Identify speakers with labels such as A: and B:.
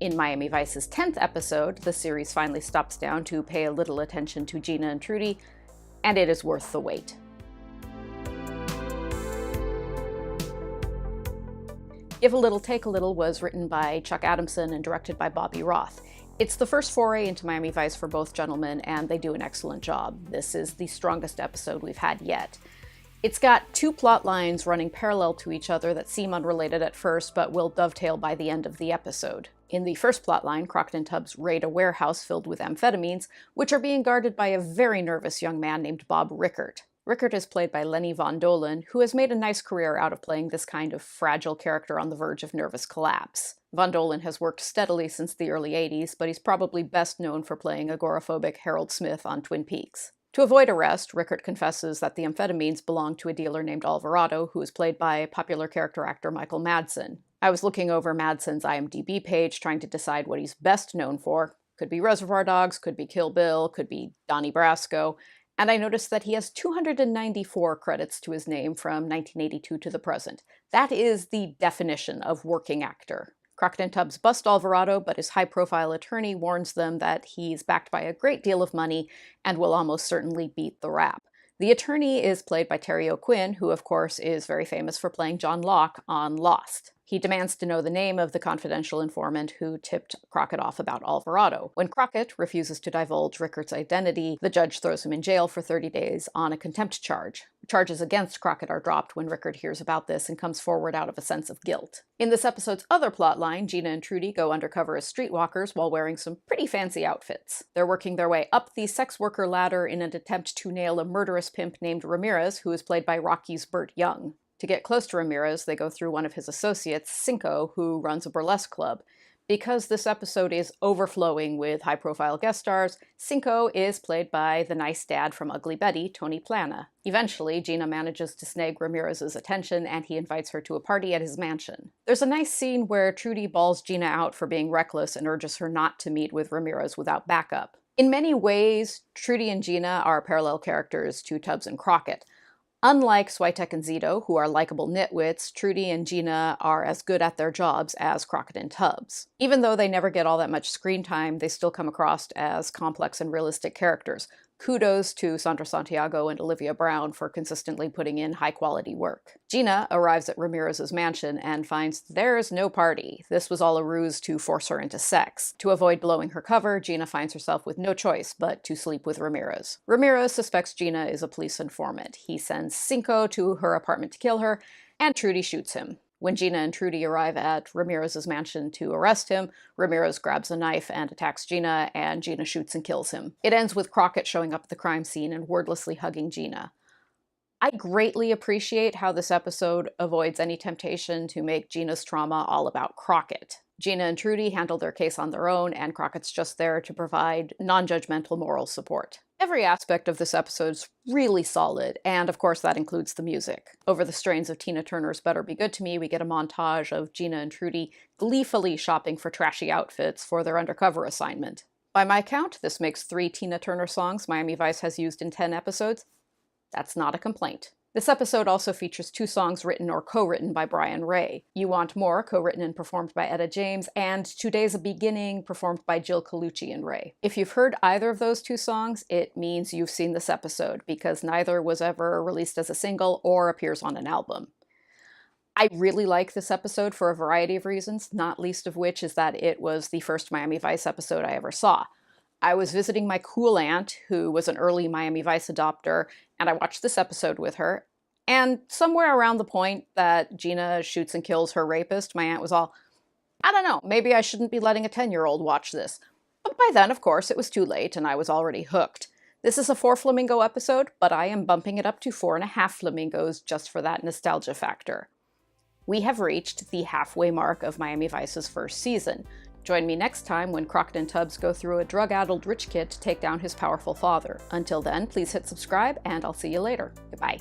A: In Miami Vice's 10th episode, the series finally stops down to pay a little attention to Gina and Trudy, and it is worth the wait. Give a Little, Take a Little was written by Chuck Adamson and directed by Bobby Roth. It's the first foray into Miami Vice for both gentlemen, and they do an excellent job. This is the strongest episode we've had yet. It's got two plot lines running parallel to each other that seem unrelated at first, but will dovetail by the end of the episode. In the first plotline, Crockett and Tubbs raid a warehouse filled with amphetamines, which are being guarded by a very nervous young man named Bob Rickert. Rickert is played by Lenny Von Dohlen, who has made a nice career out of playing this kind of fragile character on the verge of nervous collapse. Von Dohlen has worked steadily since the early 80s, but he's probably best known for playing agoraphobic Harold Smith on Twin Peaks. To avoid arrest, Rickert confesses that the amphetamines belong to a dealer named Alvarado, who is played by popular character actor Michael Madsen. I was looking over Madsen's IMDb page trying to decide what he's best known for. Could be Reservoir Dogs, could be Kill Bill, could be Donnie Brasco, and I noticed that he has 294 credits to his name from 1982 to the present. That is the definition of working actor. Crockett and Tubbs bust Alvarado, but his high-profile attorney warns them that he's backed by a great deal of money and will almost certainly beat the rap. The attorney is played by Terry O'Quinn, who of course is very famous for playing John Locke on Lost. He demands to know the name of the confidential informant who tipped Crockett off about Alvarado. When Crockett refuses to divulge Rickert's identity, the judge throws him in jail for 30 days on a contempt charge. Charges against Crockett are dropped when Rickert hears about this and comes forward out of a sense of guilt. In this episode's other plotline, Gina and Trudy go undercover as streetwalkers while wearing some pretty fancy outfits. They're working their way up the sex worker ladder in an attempt to nail a murderous pimp named Ramirez, who is played by Rocky's Burt Young. To get close to Ramirez, they go through one of his associates, Cinco, who runs a burlesque club. Because this episode is overflowing with high-profile guest stars, Cinco is played by the nice dad from Ugly Betty, Tony Plana. Eventually, Gina manages to snag Ramirez's attention, and he invites her to a party at his mansion. There's a nice scene where Trudy balls Gina out for being reckless and urges her not to meet with Ramirez without backup. In many ways, Trudy and Gina are parallel characters to Tubbs and Crockett. Unlike Switek and Zito, who are likable nitwits, Trudy and Gina are as good at their jobs as Crockett and Tubbs. Even though they never get all that much screen time, they still come across as complex and realistic characters. Kudos to Sandra Santiago and Olivia Brown for consistently putting in high-quality work. Gina arrives at Ramirez's mansion and finds there's no party. This was all a ruse to force her into sex. To avoid blowing her cover, Gina finds herself with no choice but to sleep with Ramirez. Ramirez suspects Gina is a police informant. He sends Cinco to her apartment to kill her, and Trudy shoots him. When Gina and Trudy arrive at Ramirez's mansion to arrest him, Ramirez grabs a knife and attacks Gina, and Gina shoots and kills him. It ends with Crockett showing up at the crime scene and wordlessly hugging Gina. I greatly appreciate how this episode avoids any temptation to make Gina's trauma all about Crockett. Gina and Trudy handle their case on their own, and Crockett's just there to provide non-judgmental moral support. Every aspect of this episode's really solid, and of course that includes the music. Over the strains of Tina Turner's Better Be Good to Me, we get a montage of Gina and Trudy gleefully shopping for trashy outfits for their undercover assignment. By my count, this makes 3 Tina Turner songs Miami Vice has used in 10 episodes. That's not a complaint. This episode also features 2 songs written or co-written by Brian Ray. You Want More, co-written and performed by Etta James, and Today's a Beginning, performed by Jill Colucci and Ray. If you've heard either of those 2 songs, it means you've seen this episode, because neither was ever released as a single or appears on an album. I really like this episode for a variety of reasons, not least of which is that it was the first Miami Vice episode I ever saw. I was visiting my cool aunt, who was an early Miami Vice adopter, and I watched this episode with her. And somewhere around the point that Gina shoots and kills her rapist, my aunt was all, I don't know, maybe I shouldn't be letting a 10-year-old watch this. But by then, of course, it was too late, and I was already hooked. This is a 4-flamingo episode, but I am bumping it up to 4.5 flamingos just for that nostalgia factor. We have reached the halfway mark of Miami Vice's first season. Join me next time when Crockett and Tubbs go through a drug-addled rich kid to take down his powerful father. Until then, please hit subscribe, and I'll see you later. Goodbye.